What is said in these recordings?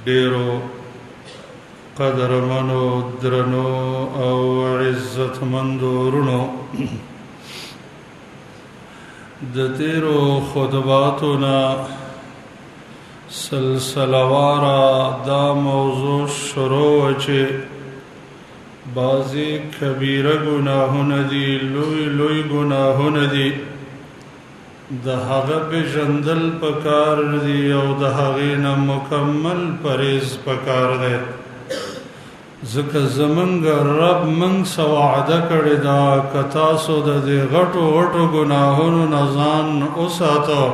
ډیرو قدرمنو درنو او عزتمندو ورونو، د تیرو خطباتنا سلسلوارا دا موضوع شروع چې بعضی کبیره گناهونه دي، لوی لوی گناهونه دي، د هغه پیژندل پکار دي او د هغې نه مکمل پرهیز پکار دی. ځکه زمونږ رب موږ څه وعده کړې ده، که تاسو د دې غټو غټو ګناهونو نه ځان وساتو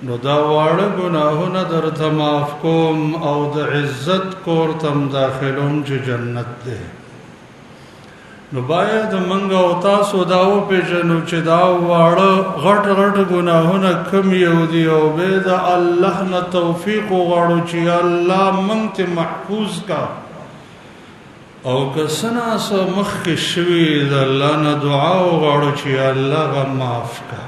نو دا واړه ګناهونه درته معاف کوم او د عزت کور ته داخلوم چې جنت دی. نو باید موږ او تاسو دا وپېژنو چې دا واړه غټ غټ ګناهونه کوم یو دي او بیا د الله نه توفیق وغواړو چې الله موږ ته محفوظ کا، او که څه ناڅه مخکې شوي د الله نه دعا وغواړو چې الله هغه معاف کا.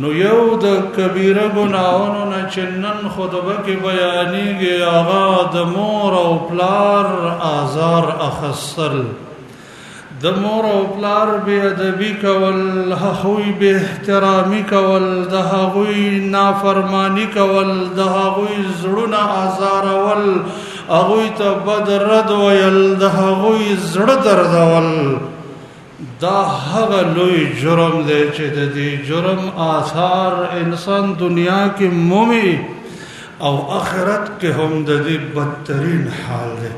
نو یو د کبیره ګناهونو نه چې نن خطبه کې بیانېږي هغه د مور او پلار آزار اخیستل، د مور او پلار بې ادبي کول، هغوی بې احترامي کول، د هغوی نافرماني کول، د هغوی زړونه ازارول، هغوی ته بد رد ویل، د هغوی زړه دردول، دا هغه لوی جرم دی چې د دې جرم آثار انسان دنیا کې مومي او آخرت کې هم د دې بدترین حال دی.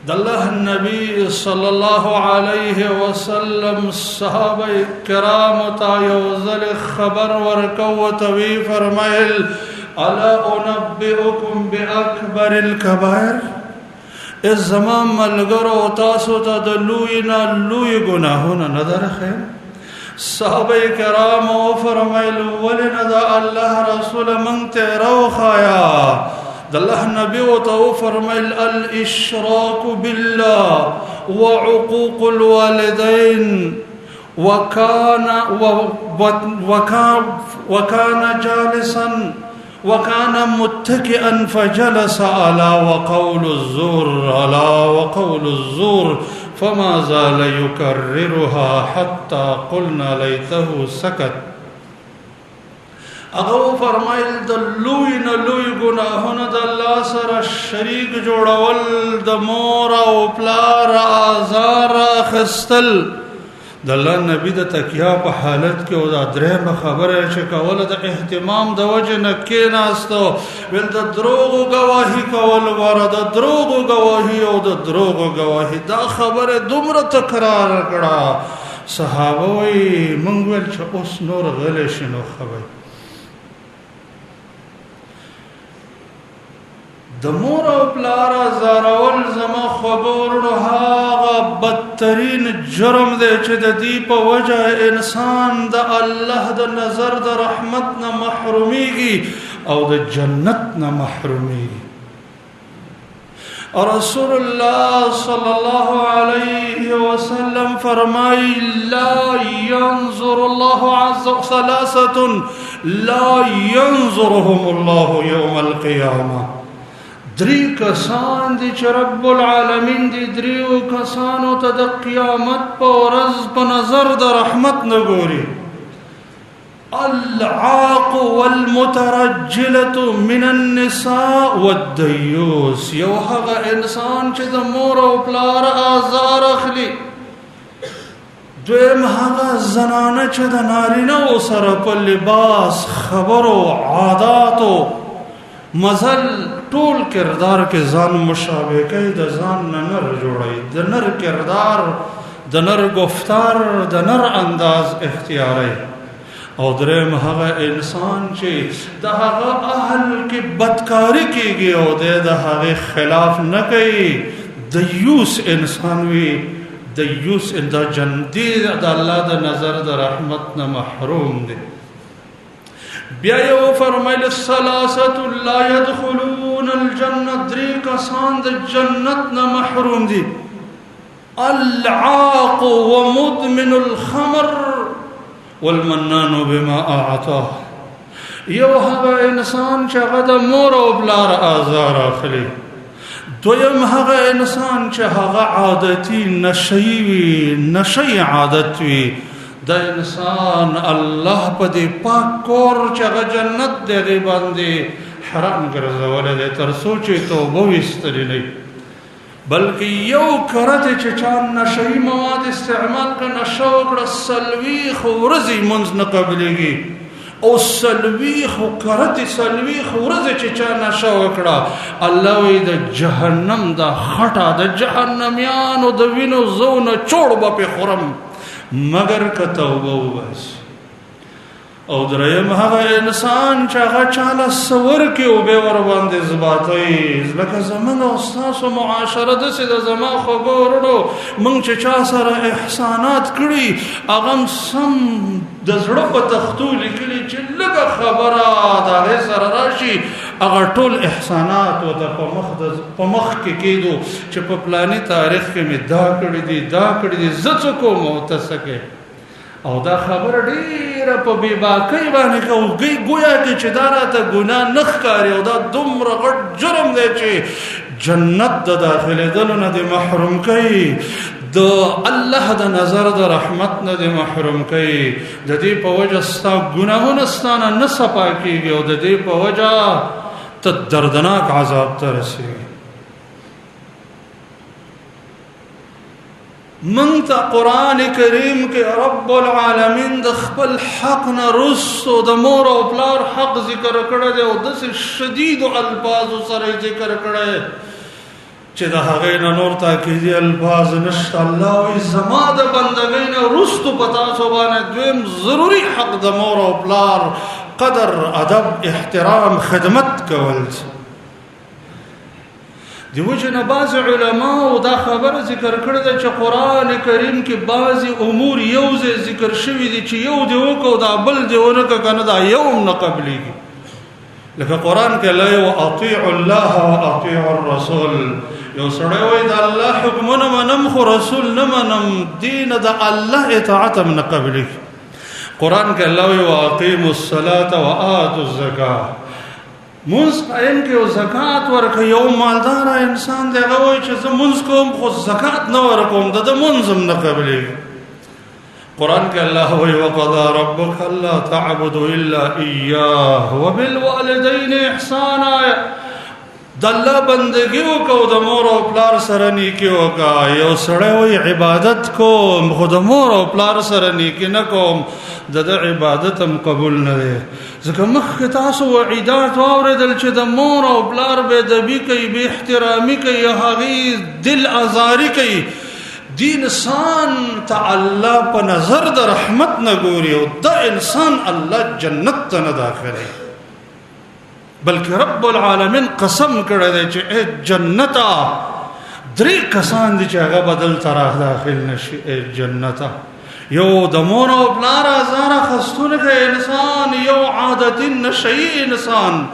د الله نبی صلی الله علیه وسلم صحابه کرام ته یو ځل خبر ورکو ورته وی فرمایل الا انبئکم باکبر الکبائر، از زما ملګرو تاسو ته د لوی نه لوی ګناهونه نه درښیم؟ صحابه کرام فرمایل ولې نه د الله رسول موږ ته راوښایا؟ د الله نبی ورته فرمایل الاشراک بالله وعقوق الوالدین وكان جالسا وكان متكئا فجلس ألا وقول الزور فما زال يكررها حتى قلنا ليته سكت. اغه فرمایل د لوی نه لوی ګناهونه د الله سره شریک جوړول، د مور او پلار آزار اخیستل، د الله نبی د تکیا په حالت کې او دا درېمه خبره چې کوله د اهتمام د وجه نه کېناستو، ویل د دروغو ګواهي کول، وره د دروغو ګواهي او د دروغو ګواهي، دا خبره دومره تکرار کړه. صحابه وایي موږ ویل چې اوس نور غلی شي نو خبر. د مور او پلار ازارول زما خبرو هغه بدترین جرم دی چې د دې په وجه انسان د الله د نظر د رحمت نه محرومیږي او د جنت نه محرومیږي. رسول الله صلی الله علیه وسلم فرمای لا ينظر الله عز وجل ثلاثه لا ينظرهم الله يوم القيامه. دری کسان دي چې رب العالمین دي دریو کسانو ته د قیامت په ورځ په نظر د رحمت نه ګوري. العاق والمترجلة من النساء والديوس، یو هغه انسان چې د مور او پلار آزار اخلي، دویم هغه زنانه چې د نارینه سره په لباس، خبرو، عاداتو، مزل، ټول کردار کې ځان مشابه کوي، د ځان نه نر جوړوي، د نر کردار، د نر گفتار، د نر انداز اختیاروي. او دریم هغه انسان چې د هغه اهل کې بدکاری کېږي او د هغه خلاف نه کوي، دیوس انسان وي، دیوس د جنتی د الله د نظر د رحمت نه محروم دی. بیا یو فرمایل الثلاثه لا يدخلون الجنه، درې کسان د جنت نه محروم دي. العاق ومدمن الخمر والمنان بما اعطاه، یو هغه انسان چې هغه د مور او پلار آزار اخلي، دویم هغه انسان چې هغه عادتي نشئی وي، نشئی عادت وي. دا انسان الله په دې پاک کور چې هغه جنت دی هغې باندې حرام ګرځولی دی تر څو چې توبه ویستلې نه وي. بلکې یو کرته چې چا نشئی مواد استعمال کړه، نشه وکړه، څلوېښت ورځې لمونځ نه قبلېږي. او څلوېښت کرته څلوېښت ورځې چې چا نشه وکړه، الله وایي د جهنم دا خټه د جهنمیانو د وینو زونه چوړ به پې خورم مگر که توبه وباسي. او دریم هغه انسان چې هغه چاله څه ورکړي او بیا ورباندې زباتوي. لکه زموږ او ستاسو معاشره داسې ده، زما خوږو وروڼو موږ چې چا سره احسانات کړي هغه هم سم د زړه په تختو لیکلي چې لږه خبره د هغې سره راشي هغه ټول احسانات ورته په مخ کې کېدو چې په پلاني تاریخ کې مې دا کړي دي دا کړي دي، زه څه کوم او ته څه کوې. او دا خبره ډیره په بې باکۍ باندې کوي، ګویا کې چې دا راته ګناه نه ښکاري او دا دومره غټ جرم دی چې جنت د داخلېدلو نه دې محروم کوي، د الله د نظر د رحمت نه دې محروم کوي. د دې په وجه ستا ګناهونه ستانه نه صفا کېږي او د دې په وجه ته دردناک عذاب ته رسېږي. من ته قرآن کریم کې رب العالمین د خپل حق نه رسو د مور او پلار حق ذکر کړی دی او داسې شدیدو الفاظو سره ذکر کړی چې د هغې نه نور تاکیدي الفاظ نشته. الله وایي زما د بندګۍ نه وروستو په تاسو باندې دویم ضروري حق د مور او پلار قدر، ادب، احترام، خدمت کول. دی وجه نه بعض علماو دا خبره ذکر کړې ده چې قرآن کریم کې بعضې امور یو ځای ذکر شوي دي چې یو دی وکړو دا بل دی ونه کړه که نه دا یو هم نه قبلېږي. لکه قرآن کې الله یو اطیعوا الله و اطیعوا الرسول، یو سړی وایي د الله حکمونه منم خو رسول نه منم، دین د الله اطاعت هم نه قبلېږي. قرآن کې الله وایي واقیموا الصلاة و آتوا الزکاة، منځ قایم کې او زکات ورکړه. یو مالدار انسان دی هغه وایي چې زه منځ کوم خو زکات نه ورکوم، د ده منځ هم نه قبلېږي. قرآن کې الله وایي وقضى ربك الا تعبدوا الا اياه وبالوالدين احسانا، د الله بندګي وکړو د مور او پلار سره نیکي وکړه. یو سړی وایي عبادت کوم خو د مور او پلار سره نیکي نه کوم، د ده عبادت هم قبول نه دی. ځکه مخکې تاسو وعیدات واورېدل چې د مور او پلار بې ادبي کوي، بې احترامي کوي، هغې دل ازاري کوي. دی انسان ته الله په نظر د رحمت نه ګوري او دا انسان الله جنت ته نه داخلوي، بلکې رب العالمین قسم کړی دی چې ای جنته درې کسان دي چې هغه به دلته داخل نشي. ای جنته یو د مور او پلار ازار اخیستونکی انسان، یو عادتي نشئی انسان،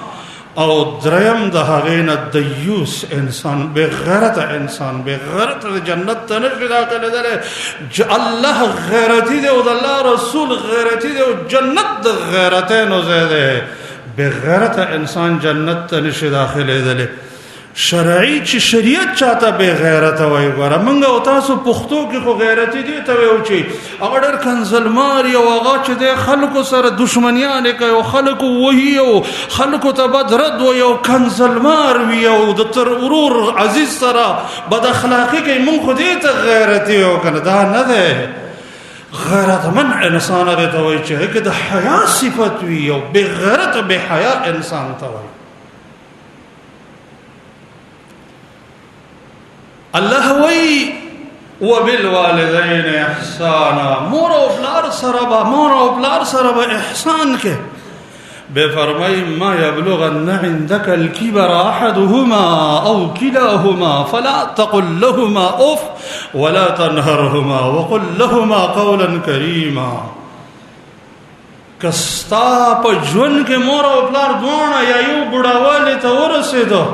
او دریم د هغې نه دیوس انسان، بېغیرته انسان. بېغیرته د جنت ته نشي داخلېدلی. الله غیرتي دی او د الله رسول غیرتي دی او جنت د غیرتینو ځای دی. بېغیرته انسان جنت ته نشي داخلېدلی. شرعي چې شریعت چاته بې غیرته وایي، ګوره موږ او تاسو پښتو کې خو غیرتي دې ته وایو چې هغه ډېر کنزلمار یو، هغه چې دی خلکو سره دشمنیانې کوي او خلکو وهي او خلکو ته بد رد وایي او کنزلمار وي او د تر ورور عزیز سره بد اخلاقي کوي. موږ خو دې ته غیرتي وایو که نه، دا نه دی. غیرتمن انسان هغې ته وایي چې هغې کې د حیا صفت وي، او بې غیرته بې حیا انسان ته وایي. الله وی وبالوالدین احسانا، مور او پلار سره به احسان کې. بے فرمائی ما يبلغن عندك الكبر احدهما او كلاهما فلا تقل لهما اف ولا تنهرهما وقل لهما قولا كريما. کستا په ژوند کې مور او پلار دواړه یا یو بوډاوالی ته ورسېدو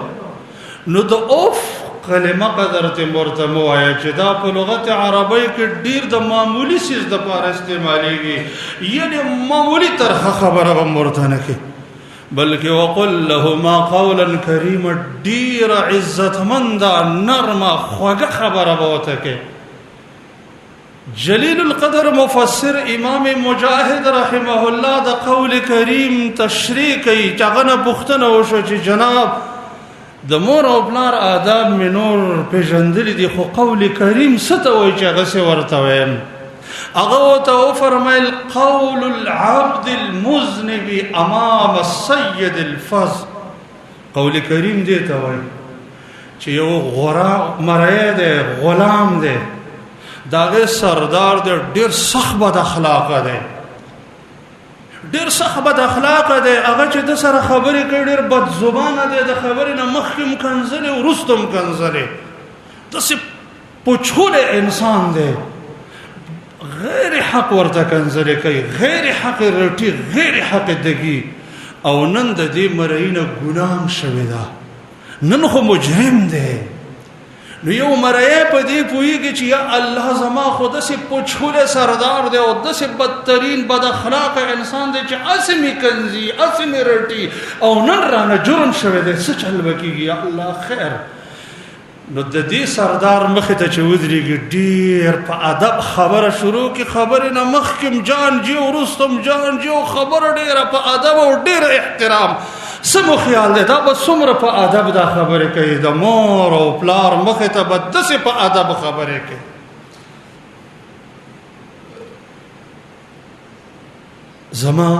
نو د اوف کلمه قدر ته مرته مو وایه چې دا په لغت عربی کې ډیر د معمولی سیز د پاره استعمالیږي، یعنی معمولی ترخه خبره به مرته نه کوي. بلکې وقل لهما قولا کریما، ډیر عزتمنده نرمه خوږه خبره به ورته کې. جلیل القدر مفسر امام مجاهد رحمه الله د قول کریم تشریح کوي چې هغه نه پوښتنه وشوه چې جناب د مور او پلار آداب مې نور پېژندلي دي، خو قول کریم څه ته وایي چې هغسې ورته وایم؟ هغه ورته وفرمیل قول العبد المذنب امام السید الفض. قول کریم دې ته وایي چې یو مری دی، غلام دی، داغه سردار دی، ډیر سخت بد اخلاقه دی، ډیر سخت بد اخلاقه دی، هغه چې د سره خبرې کوي ډیر بد زبانه دی، د خبرې نه مخکې هم کنځلې وروسته هم کنځلې، داسې پوچولی انسان دی، غیر حق ورته کنځلې کوي، غیر حق رټي، غیر حق دګي. او نن د دې مرۍ نه ګناه هم شوې ده، نن خو مجرم دی. نو یو مرای په دې پوهیږي چې یا الله زما خو داسې پوچولی سردار دی او داسې بدترین بد اخلاقه انسان دی چې هسې مې کنځي، هسې مې رټي او نن رانه جرم شوی دی، څه چل به کېږي؟ یا الله خیر. نو د دې سردار مخې ته چې ودرېږي ډېر په ادب خبره شروع کړي، خبرې نه مخکې هم جان جي وروسته هم جان جي او خبره ډېره په ادب او ډېر احترام. سمو خیال دی دا به څومره په ادب دا خبرې کوي، د مور او پلار مخې ته به داسې په ادب خبرې کوي. زما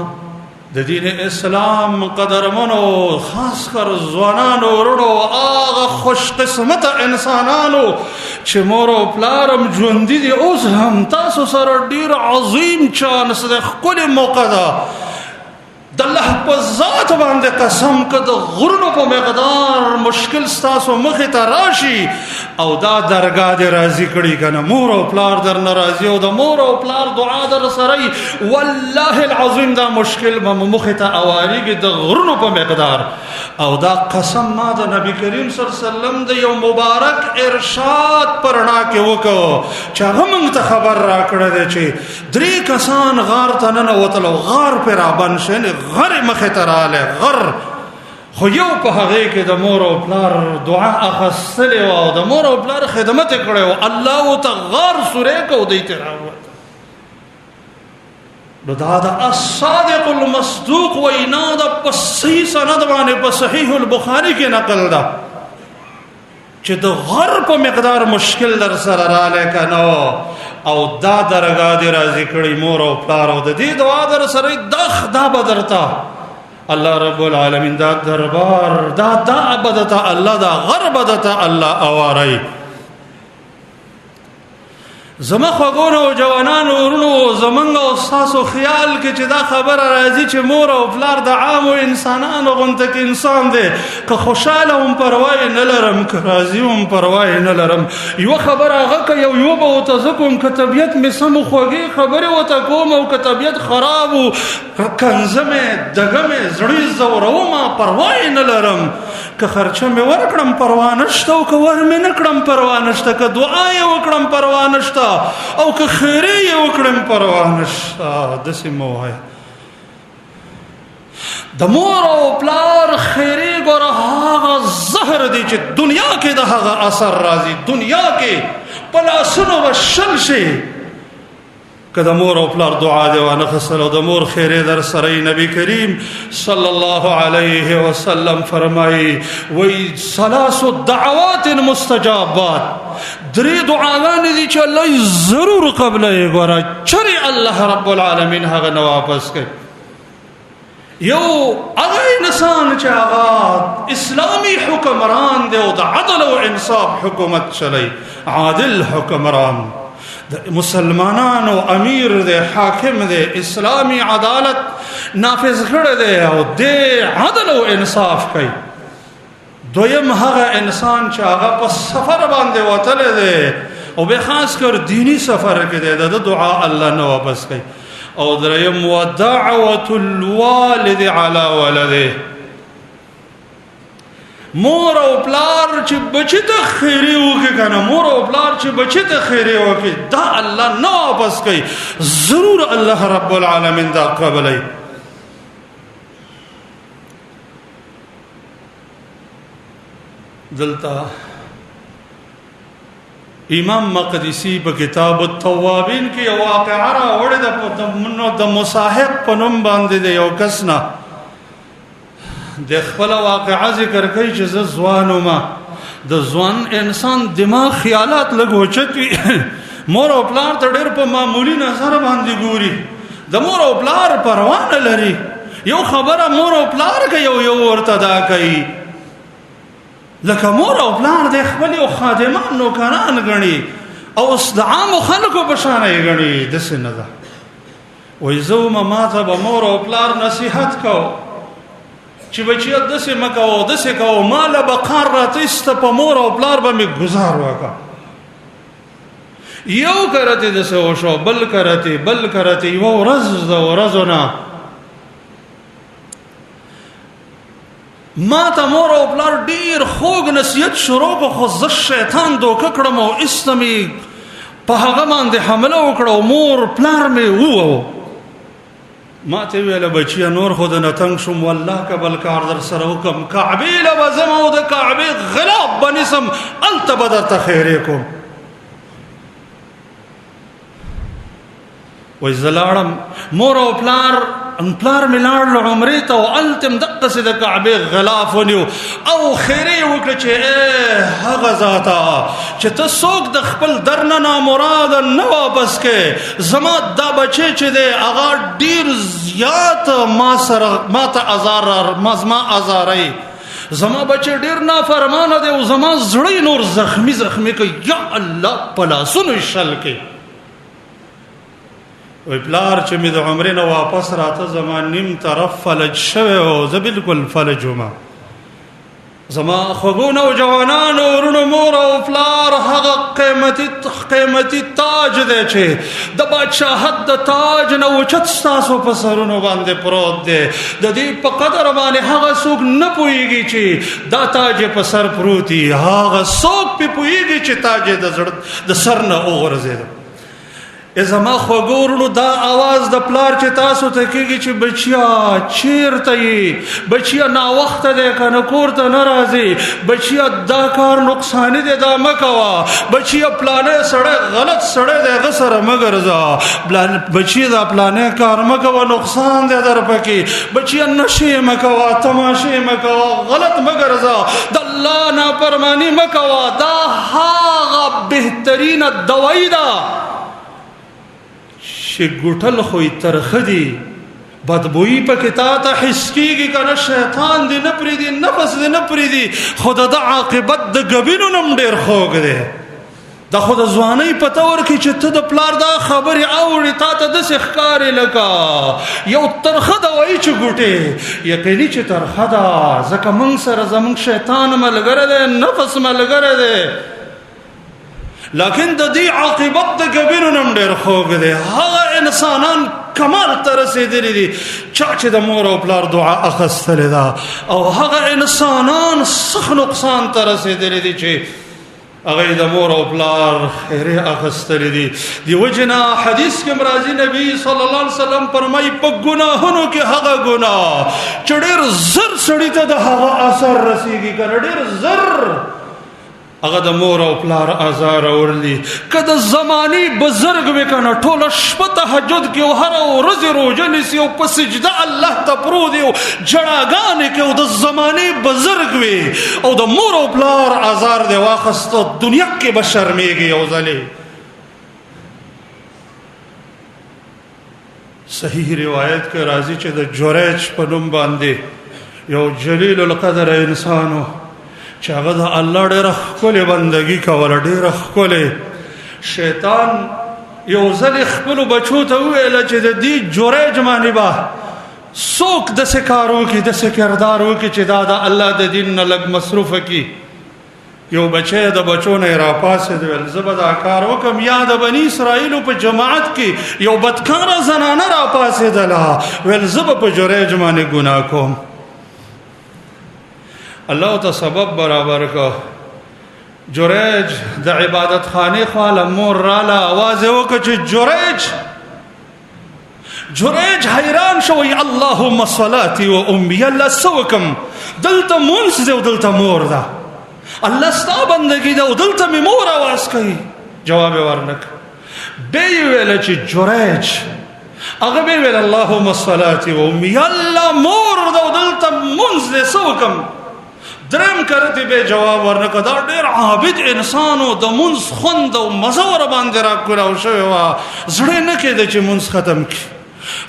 د دین اسلام قدرمنو، خاص کر ځوانانو ورونو، هغه خوش قسمته انسانانو چې مور او پلارم ژوندي دي، اوس هم تاسو سره ډیر عظیم چانس دی، ښکلې موقع ده. د الله په ذات باندې قسم که د غرونو په مقدار مشکل ستاسو مخې ته راشي او دا درګاه دې راضي کړي که نه، مور او پلار در نه راضي او د مور او پلار دعا در سره وي، والله العظیم دا مشکل به مخې ته اواریږي د غرونو په مقدار. او دا قسم ما د نبی کریم صلی الله علیه وسلم د یو مبارک ارشاد پر رڼا کې وکړو چې هغه موږ ته خبر راکړی دی چې 3 کسان غار ته ننوتل او غار پرې رابند شو، غر مخې ته راغلی غر، خو یو په هغې کې د مور او پلار دعا اخیستلې وه او د مور او پلار خدمت یې کړی و، الله ورته غار سوری که او دوی ترې راووت. نو دا د الصادق المصدوق وینا ده، په صحیح سند باندې په صحیح البخاري کې نقل ده چې د غر په مقدار مشکل در سره رالی که نه او دا درګاه دې راضي کړي مور او پلار او د دې دعا در سره دا به درته الله رب العالمین دا دربار دا به درته الله دا غر به درته الله اواری. زما خوږونو او جوانانو ورونو، زمونږ او ستاسو خیال کې چې دا خبره راځي چې مور او پلار د عامو انسانانو غونته کې انسان دی، که خوشحاله هم پروا نه لرم، که راضي هم پروا نه لرم. یوه خبره هغه که یو به ورته زه کوم، که طبیعت مې سم خوږې خبرې ورته کوم او که طبیعت خراب و کنځه مې دګه مې زړه ځورومه پروا نه لرم، که خرچه مې ورکړم پروا نشته او که ور مې نه کړم پروا نشته، که دعا یې وکړم پروا نشته او که خیرې یې وکړم پروا نشته. داسې مه وایه. د مور او پلار خیرې ګوره هغه زهر دی چې دنیا کې د هغه اثر راځي، دنیا کې په لاسونو به شل شي که د مور او پلار دعا دی وانه خسل او د مور خیرې در سره. نبی کریم صلی الله علیه وسلم فرمایي وی 3 دعوات مستجابات، 3 دعاګانې دي چې الله یې ضرور قبلوي. ګوره چرې الله رب العالمین هغه نه واپس کوي. یو هغه انسان چې هغه اسلامي حکمران دی او د عدل او انصاف حکومت چلی، عادل حکمران د مسلمانانو امیر دی، حاکم دی، اسلامی عدالت نافذ کړی دی او دی عدل او انصاف کوي. دویم هغه انسان چې هغه په سفر باندې وتلی دی او به خاص کر دینی سفر کې دی، د دعا الله نه واپس کوي. او دریم ودعوة الوالد على ولده، مور او پلار چې بچی ته خیرې وکړي که نه، مور او پلار چې بچی ته خیرې وکړي دا الله نه واپس کوي، ضرور الله رب العالمین دا قبلوي. دلتا امام مقدسی په کتاب التوابین کې یو واقعه راوړې ده د مصاحب په نوم باندې د یو کس نه د خپل واقعه ذکر کوي چې زه ځوان وم د ځوان انسان دماغ خیالات لږ اوچت وي مور او پلار ته ډېر په معمولي نظر باندې ګوري د مور او پلار پروا نه لري یو خبره مور او پلار کوي یو ورته دا کوي لکه مور او پلار د خپل او خادمان نوکران غني او اوس د عام خلکو په شان یې غني داسې نه ده وایي زه ما ته به مور او پلار نصیحت کو چې بچیا داسې مه کوه داسې کوه ما له به قار راتېسته په مور او پلار به مې ګزار وکړه یو کرته داسې وشو بل کرته یوه ورځ د ورځو نه ما ته مور او پلار ډیر خوږ نصیحت شروع کو خو زه شیطان دوکه کړم او استمې په هغه باندې حمله وکړه او مور پلار مې ووهو ما ته ویله بچیه نور خو د نه تنګ شوم والله که بل کار در سره وکړم کعبې له به ځم او د کعبې غلاف به نیسم هلته به درته خیرې کوم وایي زه لاړم مور او پلار مې لاړ عمرې ته او هلته هم دقسې د کعبې غلاف ونیو او خیرې یې وکړه چې هغه ذاته چې ته څوک د خپل در نه نامراده نه واپس کې زما دا بچی چې دی هغه ډېر زیات ما ازاروي زما بچی ډېر نافرمانه دی او زما زړه نور زخمي کوي یا الله په لاسونو یې شل کوي وی پلار چې مې د عمرې نه واپس راته زما نیم طرف فلج شوی او زه بالکل فلج وم زما خوږو نوجوانانو ورونو مور او پلار هغه قیمتي تاج دی چې د بادشاهت د تاج نه اوچت ستاسو په سرونو باندې پروت دی د دې په قدر باندې هغه څوک نه پوهېږي چې دا تاج په سر پروت وي هغه څوک پې پوهېږي چې تاج یې د سر نه وغورځېده زما خوږو ورونو دا आवाज د پلار چې تاسو ته کېږي چې بچیا چیرته یې بچیا ناوخته دی که نه کور ته نه راځي بچیا دا کار نقصاني دی دا مه کوه بچیا پلانی سړی غلط سړی دی هغه سره مه ګرځه بچیا دا پلانی کار مه کوه نقصان دی در پکې بچیا نشې مه کوه تماشې مه کوه غلط مه ګرځه د الله نافرماني مه کوه دا هغه بهترینه دوايي ده چې ګوټل خوې ترخه دي بدبویي پکې تا ته حس کېږي که نه شیطان دې نه پرېږدي نفس دې نه پرېږدي خو د ده عاقبت د ګبینو نه هم ډېر خوږ دی دا خو د ځوانۍ پته ورکړي چې ته د پلار دا خبرې اورې تا ته داسې ښکارې لکه یو ترخه دوايي چې ګوټې یقیني چې ترخه ده ځکه موږ سره زموږ شیطان ملګری دی نفس ملګری دی لیکن د دې عاقبت د ګبینو نه هم ډېر خوږ دی هغه انسانان کمال ته رسېدلي دي چا چې د مور او پلار دعا اخیستلې ده او هغه انسانان سخت نقصان ته رسېدلي دي چې هغه د مور او پلار خیرې اخیستلې دي د وجې نه حدیث کې راځي نبی صلی الله علیه وسلم فرمایي په ګناهونو کې هغه ګناه چې ډېر زر سړي ته د هغه اثر رسېږي که نه ډېر زر هغه د مور او پلار ازار اورلی که د زماني بزرګ وي که نه ټوله شپه تهجد کې او هره ورځ روژه نیسي او په سجده الله ته پروت وي او ژړاګانې کوي او د زماني بزرګ وي او د مور او پلار ازار دې واخیسته دنیا کې به شرمېږي یو ځلې صحیح روایت کې راځي چې د جریج په نوم باندې یو جلیل القدر انسانو چې هغه د الله ډېره ښکلې بندګي کوله ډېره ښکلې شیطان یو ځل خپلو بچو ته وویله چې د دې جریج باندې به څوک داسې کار وکړي داسې کردار وکړي چې دا د الله د دین نه لږ مصروفه کړي یو بچی د بچو نه یې راپاڅېد ویل زه به دا کار وکړم یا د بني اسرائیلو په جماعت کې یو بدکاره زنانه راپاڅېدله ویل زه به په جریج باندې ګناه کوم الله ته سبب برابر کو جریج د عبادت خانه خواله مور راله आवाज وکړه چې جریج حیران شو ی اللهم صلاتي و امي الله سوکم دلته مونږ دې دلته مور ده الله ستا بندگی ده او دلته مې مور آواز کوي. جواب یې ورنک. بیا یې ویله چې جریج هغه بیا ویل اللهم صلاتي و امي، یا الله مور ده او دلته مونځ دی څه وکړم؟ دریم کرتی بیا جواب ورنکړه. دا ډېر عابد انسان و، د مونځ خوند او مزه ورباندې راکولاو شوې وه، زړه نه کېده چې مونځ ختم کړي،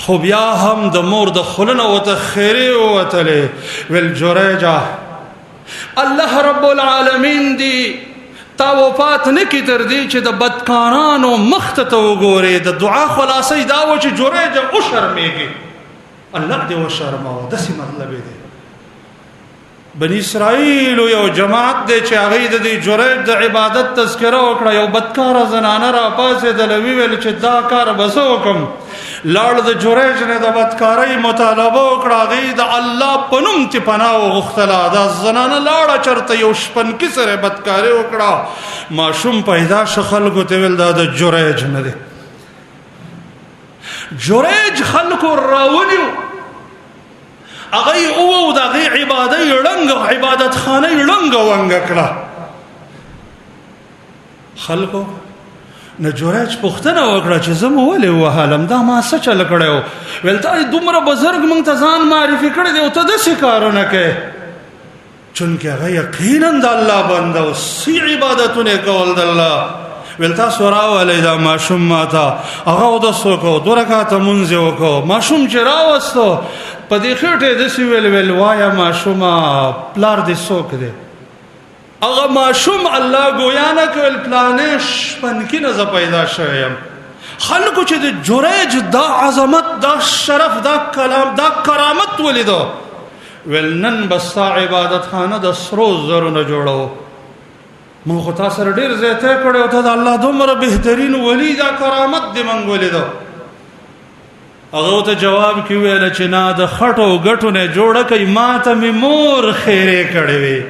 خو بیا هم د مور د خوله نه ورته خیرې ووتلې. ویل جریجه الله رب العالمین دی تا وفات نه کی تر دې چې د بدکارانو مخ ته وګورې. د دعا خلاصې دا و چې جریجه وشرمېږي. الله دې وشرماوه. داسې مطلب دی. بنی اسرائیل یو جماعت دی چې هغوی د دې جریج د عبادت تذکره وکړه. یو بدکاره زنانه راپاڅېدله، وویل چې دا کار به څه وکړم؟ لاړ د جریج نه د بدکارۍ مطالبه وکړه. هغوی د الله په نوم چې پناه وغوښتله. دا زنانه لاړه چېرته یو شپنکي سره بدکاري وکړه. ماشوم پیدا شه، خلکو ته ویل دا د جریج نه دی. جریج خلکو راونیو، هغوی اوو د هغې عبادت خانه یې ړنګه ونګه کړه. خلکو نه جریج پوښتنه وکړه چې زه مو ولې ووهلم، دا ما څه چل کړی و؟ ویل تا دومره بزرګ موږ ته ځان معرفي کړی دی او ته داسې کارونه کوې. چونکې هغه یقینا د الله بنده و، سی عبادتونه کول د الله. ویل تاسو راولئ دا ماشوم ما ته. هغه اودس وکړو، 2 رکعته مونځ یې وکړو. ماشوم چې راوستو په دې خېټه یې داسې ویل وایه ماشومه پلار دې څوک دی؟ هغه ماشوم الله ګویا نه کول پلانې شپنکي نه زه پیدا شوی یم. خلکو چې د جریج دا عظمت، دا شرف، دا کلام، دا کرامت ولیدو، ویل نن به ستا عبادت خانه د سرو زرو نه جوړو. موږ خو تا سره ډېر زیاتی کړی او ته د الله دومره بهترین ولی، دا کرامت دې موږ ولیدو. هغه ورته جواب کې ویله چې نه، د خټو ګټو نه جوړه کوي، ما ته مې مور خیرې کړې وې.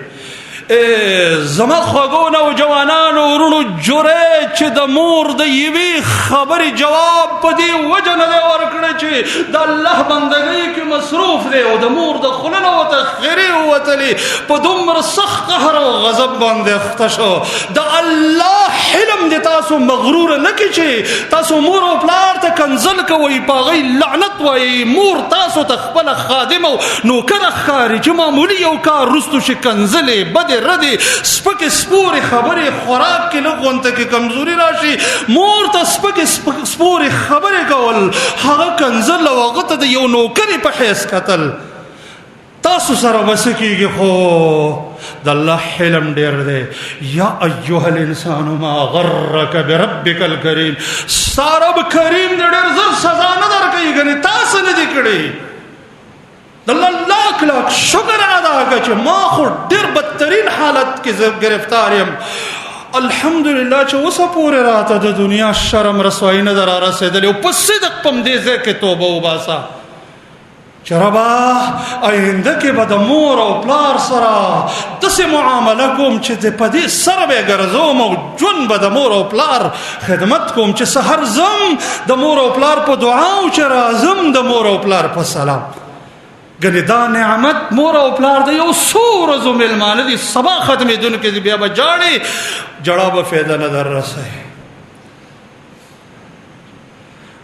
زما خوږو نوجوانانو ورونو، جریج چې د مور د یوې خبرې جواب په دې وجه نه دی ورکړی چې د الله بندګۍ کې مصروف دی او د مور د خوله نه ورته خیرې ووتلې. په دومره سخت قهر او غضب باندې اخته شو. د الله حلم دې تاسو مغرور نه کړي چې تاسو مور او پلار ته کنځل کوئ، په هغوی لعنت وایي. مور تاسو ته خپله خادم او نوکره ښکاري چې معمولي یو کار وروستو شي کنځلې، بدې ردی، سپکې سپورې خبرې، خوراک کې لږ غونته کې کمزوري راشي. مور ته سپکې سپورې خبرې کول، هغه کنځل او هغه ته د یو نوکرې په حیث کتل. تاسو سره به څه کېږي؟ خو د الله حلم ډېر دی. یا ایها الانسان ما غرک بربک الکریم. ستا رب کریم دی، ډېر زر سزا نه درکوي، ګنې تاسو نه دي کړي. د الله لاک لاک شکر ادا کړه چې ما خو ډېر بدترین حالت کې زه گرفتار یم. الحمدلله چې اوسه پورې راته د دنیا شرم رسوایي نه ده را رسېدلې او په صدق په همدې ځای کې توبه وباسه چې ربا آینده کې به د مور او پلار سره داسې معامله کوم چې په دې سره به یې ګرځوم او ژوند به د مور او پلار خدمت کوم، چې سحر ځم د مور او پلار په دعا او چې راځم د مور او پلار په سلام. ګنې دا نعمت مور او پلار د یو څو ورځو مېلمانه دي، سبا ختمېدونکي دي، بیا به جاړې، جړا به فایده نه در رسوي.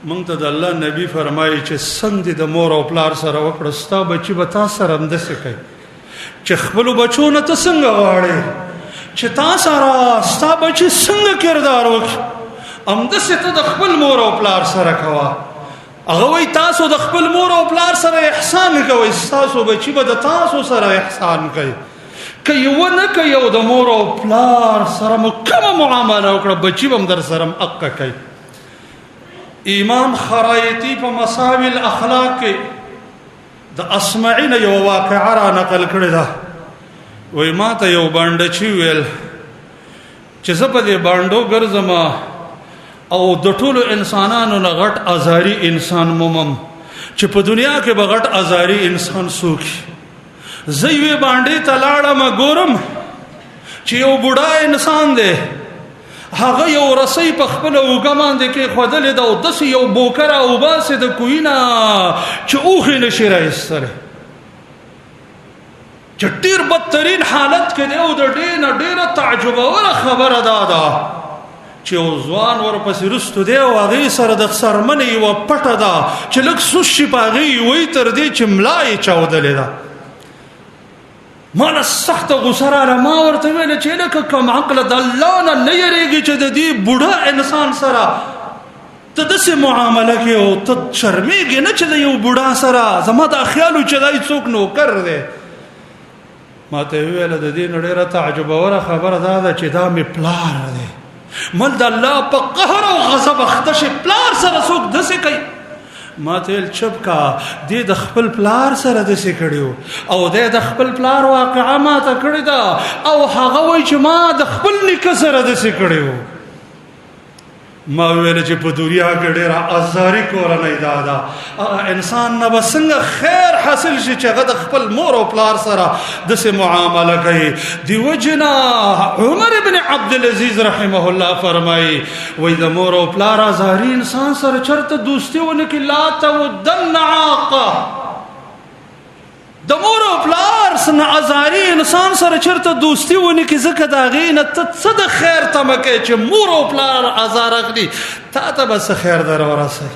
مونږ ته د الله نبی فرمایي چې څنګه د مور او پلار سره وکړه، ستا بچي به تا سره همداسې کوي. چې خپلو بچو نه ته څنګه غواړې چې تا سره ستا بچي څنګه کردار وکړي، همداسې ته د خپل مور او پلار سره کوه. هغه وایي تاسو د خپل مور او پلار سره احسان کوئ، ستاسو بچي به د تاسو سره احسان کوي. که یې ونه کوي او د مور او پلار سره مو کومه معامله وکړه، بچي به هم در سره حقه کوي. امام خرایطي په مساوي الاخلاق کې د اصمعي نه یوه واقعه را نقل کړې ده. وایي ما ته یو بانډچي ویل چې زه په دې بانډو ګرځم او د ټولو انسانانو نه غټ ازاري انسان مومم چې په دنیا کې به غټ ازاري انسان څوک وي. زه یوې بانډې ته لاړم، ګورم چې یو بوډا انسان دی، هغه یو رسۍ په خپله اوږه باندې کېښودلې ده او داسې یو بوکه را وباسې د کوهي نه چې اوښ یې نشي را ایستلی. چې ډیر بدترین حالت کې دی او د ډیره تعجب او خبره ده چې ځوان ورپسې رستو دی او هغه سره د سرمنې یو پټه ده چې لږ سوس شي پاغي وي تر دې چې ملای چاودلې ده. مال سخت غوسه را ما ورته ویل چې لکه کوم عقل د الله نه یریږي چې د دې بوډا انسان سره ته داسې معامله کې او ته شرمېږې نه چې د یو بوډا سره زما دا خیال و چې دا څوک نوکر دی. ما ته ویل د دې نه ډېره تعجبوره خبره دا ده چې دا مې پلار دی. مل د الله په قهر او غضب اخته شي پلار سره څوک داسې کوي. ما ته ویل چپ کا دې د خپل پلار سره داسې کړي او دې د خپل پلار واقعه ما ته کړې ده او هغه وایي چې ما د خپل نیکه سره داسې کړي. ما ویل چې په دنیا کې ډېره ازاري کورنۍ ده انسان نه به څنګه خیر حاصل شي چې هغه د خپل مور او پلار سره داسې معامله کوي. دیو جنا عمر ابن عبدالعزیز رحمه الله فرمایي وایي د مور او پلار ازاري انسان سره چرته دوستي ونه کړي لا تودن عاقه. د مور او پلار سره ازاري انسان سره چرته دوستي ونه کې ځکه دا غي نه ته څه د خیر تمکه چې مور او پلار ازار اخلي تا ته بس خیر در ورسي.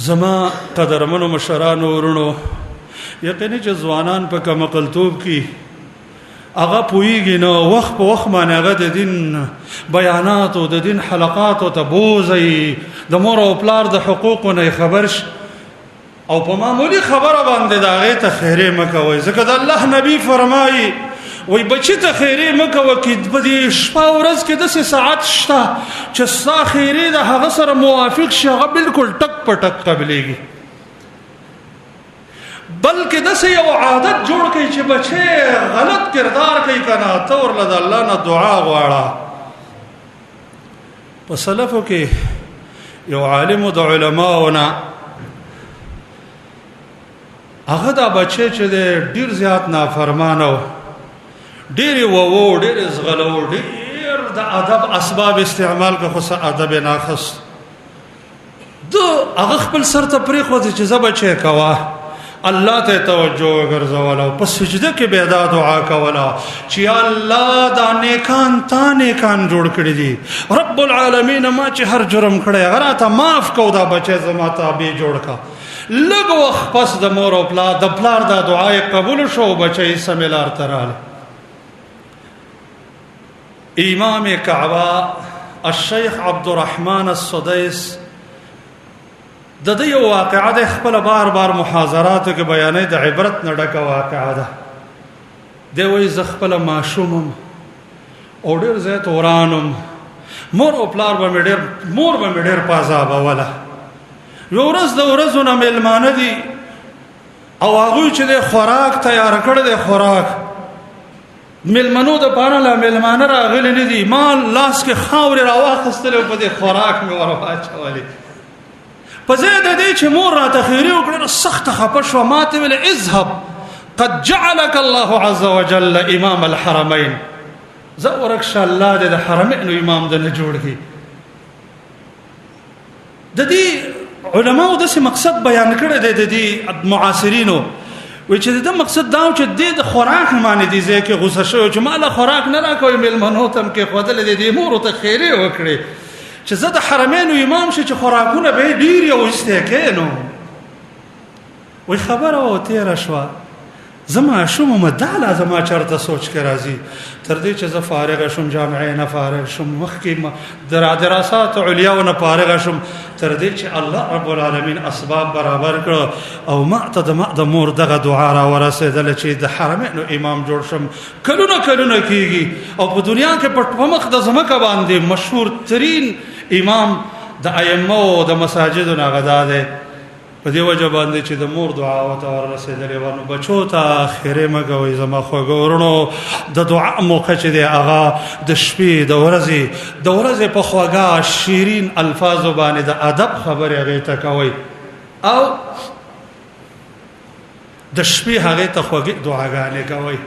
زما قدرمنو مشرانو ورونو یقیني چې ځوانان په کمقلتوب کې هغه پوهیږي نو وخت په وخت باندې هغه د دین بیانات او د دین حلقات او ته بوزي د مور او پلار د حقوقو نه خبر شي او په معمولی خبره باندې دا غي ته خیره مکوي ځکه د الله نبی فرمایي وای بچی ته خیره مکوي کې په دې شپه ورځ کې د ساعت شته چې ستا خیره د هغه سره موافق شي هغه بالکل ټک پټک قبليږي. بلکې د یو عادت جوړ کړي چې بچي غلط کردار کوي کنه ته ورله د الله نه دعا غواړه. په سلفو کې یو عالم د علماونه هغه دا بچی چې ډیر زیات نافرمانه و ډیر وو ډیر زغلو ډیر د ادب اسباب استعمال که خو ادب ناقص دو هغه خپل سر ته پرې خو چې زبچې کوا الله ته توجه وګرځول او په سجده کې به دا دعا کوله چې الله دا نیکان تا نیکان جوړ کړی دي رب العالمین ما چې هر جرم کړی هغه ته معاف کو دا بچی زما تابع جوړ کا. لږ وخت پس د مور او پلار د پلار دا دعای قبول شو بچی سمیلار تراله. امام کعبه الشیخ عبدالرحمن السدیس د دې یو واقعه د خپل بار بار محاضراتو کې بیانې د عبرت نه ډکه واقعه ده. دی وایي زه خپل ماشومم او ډېر زیات ورانم مور او پلار به مې ډېر پازابوله. یو ورځ د ورځو نه میلمانه دي او هغوی چې د خوراک تیار کړی دی خوراک میلمنو د پاره لا میلمانه راغلي نه دي ما لاس کې خاورې راواخیستلې او په دې خوراک مې ور واچولې. په ځای د دې چې مور راته خیرې وکړې نو سخته خفه شوه. ما ته ویل اذهب قد جعلك الله عز وجل امام الحرمين زه ورکشه الله دې د حرمینو امام دنه جوړ کړي. د دې علماء داسې مقصد بیان کړی دی د دې معاصرینو وایي چې د مقصد دا و چې د خوراک باندې دې ځای کې غوسه شوی چې ما له خوراک نه راکوي میلمنو ته هم کېښودلې دی دې مورو ته خیرې وکړې چې زه د حرمینو امام شي چې خوراکونه به یې ډېر یې ویستی کې نو وایي خبره و تېره شوه زما شوم دا لازمه چرته سوچ کې راځي تر دې چې زه فارغ شوم جامعې نه فارغ شوم مخکې دراسات علیا نه فارغ شوم تر دې چې الله رب العالمین اسباب برابر کړ او ما ته د مور دغه دعا را ورسېدله چې د حرمینو امام جوړ شم. کلونه کېږي او په دنیا کې په مخ د ځمکه باندې مشهور ترین امام د ائمه او د مساجدو نه هغه دا دی. په دې وجه باندې چې د مور دعا ورته ورسېدلې وه نو بچو ته خیرې مه کوئ زما خوږو ورونو. د دعا موقع چې دی هغه د شپې د ورځې په خوږه شیرین الفاظو باندې د ادب خبرې هغې ته کوئ او د شپې هغې ته خوږې دعاګانې کوئ.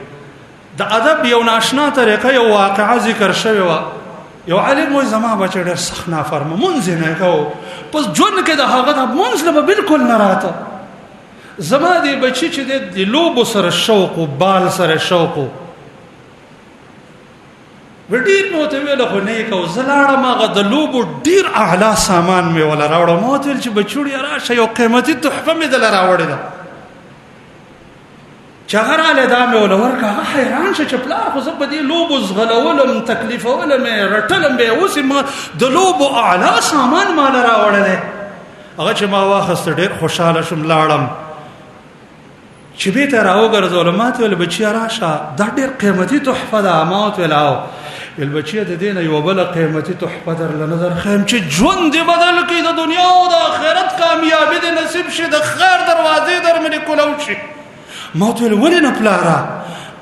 د ادب یو ناشنا طریقه یو واقعه ذکر شوې وه. یو عالم وایي زما بچی ډېر سخت نافرمه مونځ یې نه کوو په ژوند کې د هغه د مونځ نه به بلکل نه راته زما دی بچی چې د لوب سره شوق او بال سره شوق ډیر مو ته ویل خو نه کو زلاړه ماغه د لوب ډیر اعلی سامان می ولا راوړم مو ته چې بچوړي راشه یو قیمتي تحفه می دل راوړی دا چغره له دا مې ولا ورکه حیران شه چې پلا خو زه په دې لوب زغلولم تکلیف ولم رټلم به اوس ما د لوب اعلی سامان مال راوړل هغه چې ما واخست ډیر خوشاله شم لاړم چې به تر راوګرځول ماته ول بچی راشه دا ډیر قیمتي تحفه ده ما ته ولاو البچی د دین یو بل قیمتي تحفه در لنظر خیم چې ژوند دی بدل کی د دنیا او د آخرت کامیابی د نصیب شي د خیر دروازې در مې کولو شي ما ته ول نه پلارا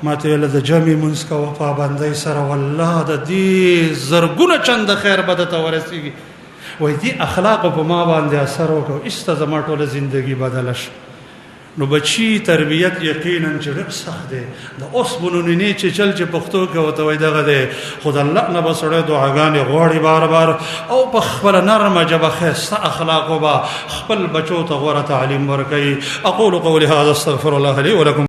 ما ته ول د جمع منس کا وفا باندې سره والله د دې زرګونه چند خیر بد ته ورسیږي وای دي اخلاق په ما باندې اثر وکړو است زما ټول ژوندۍ بدل شي نو بچی تربیت یقینا چې ډېر سخت دی د اوس بنونی چې چل چې پښتو کې وته وای دغه دی خدای الله نه بسړې دعاګانې غوړي بار بار او په خپل نرمه جبه خسته اخلاق او خپل بچو ته غوړه تعلیم ورکړي اقول قولي هذا استغفر الله لي ولكم